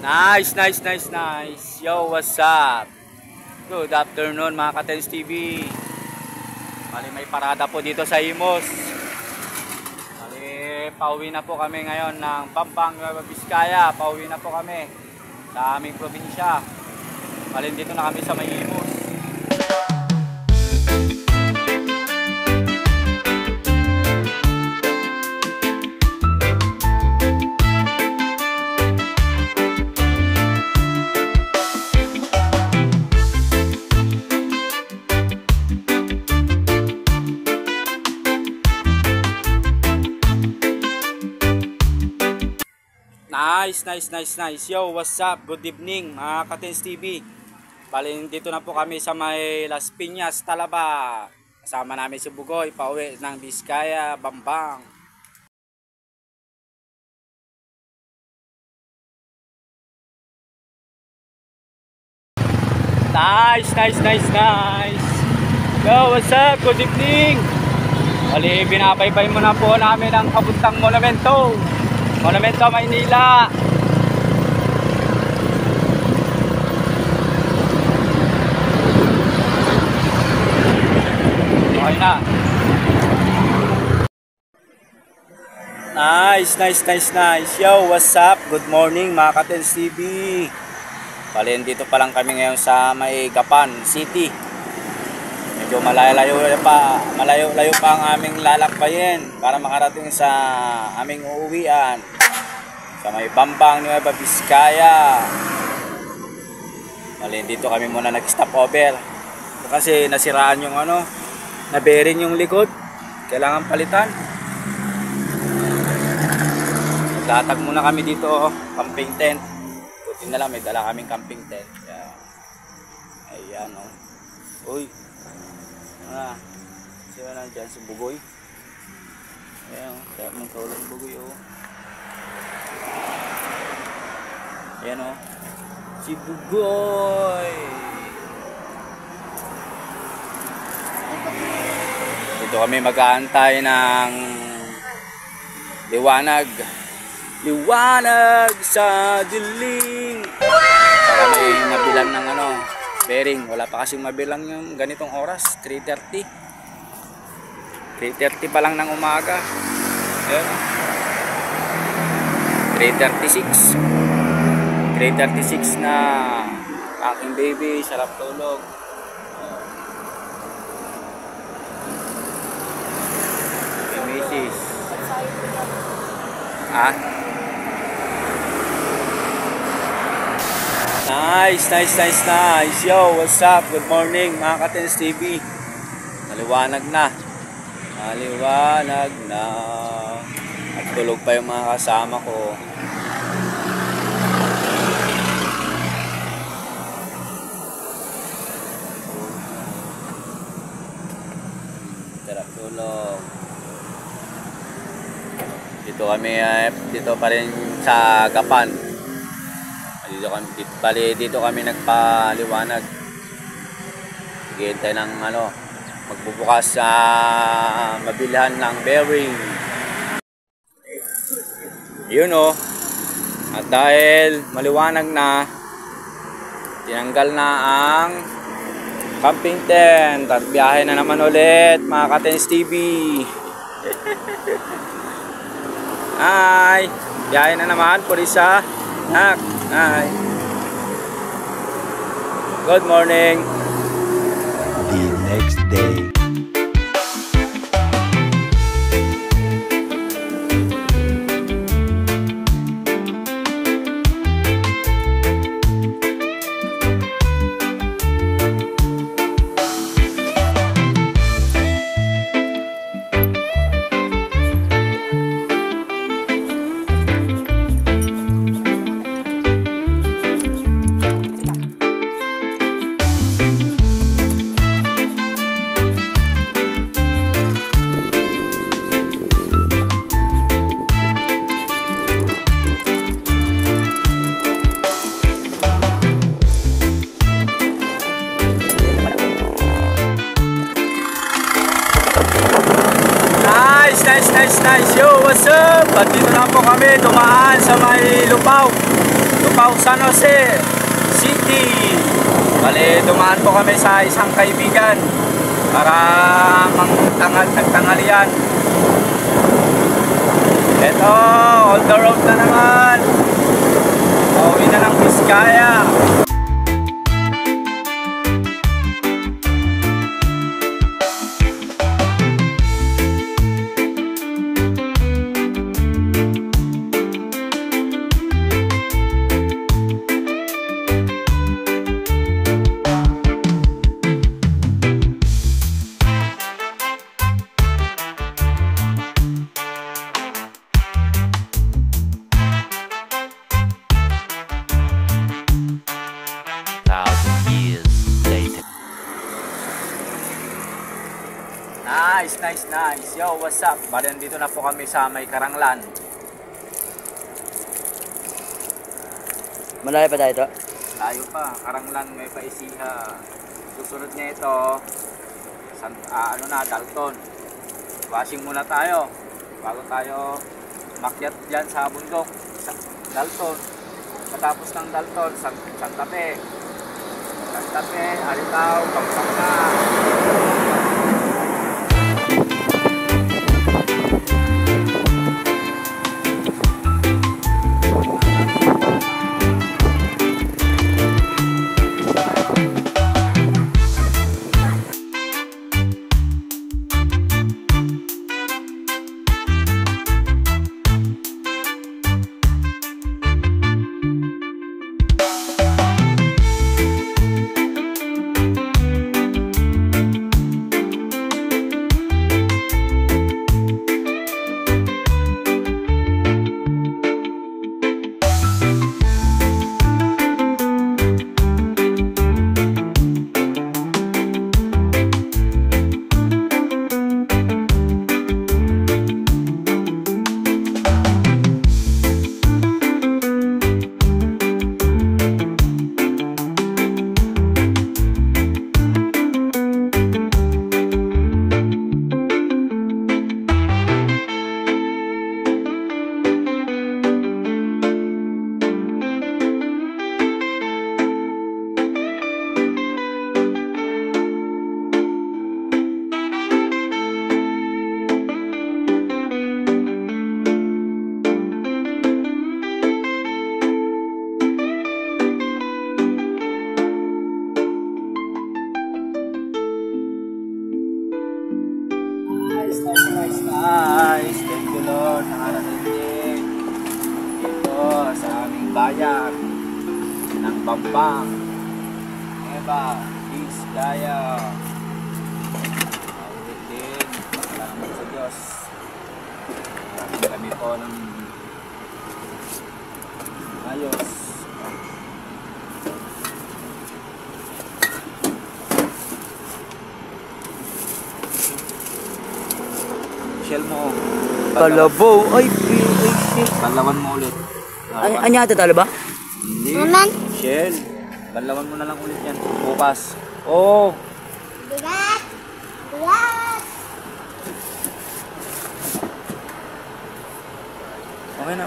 Nice, nice, nice, nice. Yo, what's up? Good afternoon mga Katens TV. Bali, may parada po dito sa Imos. Bali, pauwi na po kami ngayon ng Bambang, Nueva Vizcaya. Pauwi na po kami sa aming probinsya. Bali, dito na kami sa may Imos. Nice, nice, nice, nice. Yo, what's up? Good evening mga Katens TV. Bali, dito na po kami sa may Las Piñas, Talaba. Kasama namin si Bugoy, pauwi ng Vizcaya, Bambang. Nice, nice, nice, nice. Yo, what's up? Good evening. Bali, binabaybay muna po namin ang papuntang Monumento, Maynila. Okay na. Nice, nice, nice, nice. Yo, what's up? Good morning mga Katens TV. Bali, dito pa lang kami ngayon sa may Gapan City. Medyo malayo pa ang aming lalakbayin para makarating sa aming uuwian sa may Bambang, Nueva Vizcaya. Bali, dito kami muna nag-stop over kasi nasiraan yung na-bearing yung likod, kailangan palitan. Latag muna kami dito, camping tent. Buti na lang may dala kaming camping tent. Ayan, uy, sila na dyan si Bugoy. Ayan, kaya mong kaulang Bugoy. Ayan, si Bugoy. Dito kami mag-aantay ng liwanag sa dilim. Para may mabilang ng bearing. Wala pa kasing mabilang yung ganitong oras, 3:30 pa lang ng umaga. Ayan, 3:36 na. Aking baby sarap tulog. Mrs. Nice, nice, nice, nice. Yo, what's up? Good morning mga Katens TV. Maliwanag na. At tulog pa yung mga kasama ko. Sarap tulog. Dito pa rin sa Gapan. Dito kami nagpaliwanag. Hihintay ng magbubukas sa mabilhan ng bearing. Yun at dahil maliwanag na, tinanggal na ang camping tent at biyahe na naman ulit mga Katens TV. Hi, biyahe na naman po sa Hi. Good morning. The next day. Nice. Yo, what's up? At dito na po kami dumaan sa may Lupaw Davao, San Jose City. Bale, dumaan po kami sa isang kaibigan para nagtanghalian. Eto, on the road na naman. Pauwi na ng Biskaya. Nice. Yo, what's up? Bali, nandito na po kami sa may Karanglan. Malayo pa tayo ito? Layo pa, Karanglan, may paisiha. Susunod niya ito, Dalton. Washing muna tayo bago tayo makyat dyan sa bundok, sa Dalton. Matapos ng Dalton, Santa Fe, Aritaw, Pampanga. Nice. Thank you, Lord. Nakarating din dito sa aming bayan ng Pampang. Eva, Biskaya. Ulit din. Salamat sa Diyos. Kami po ng ayos. Shell mo. Kalabaw. Ay, shit. Banlawan mo ulit. Anya ito talo ba? Hindi. Shell. Banlawan mo na lang ulit yan. Bukas. Oh. Bigat! Okay na.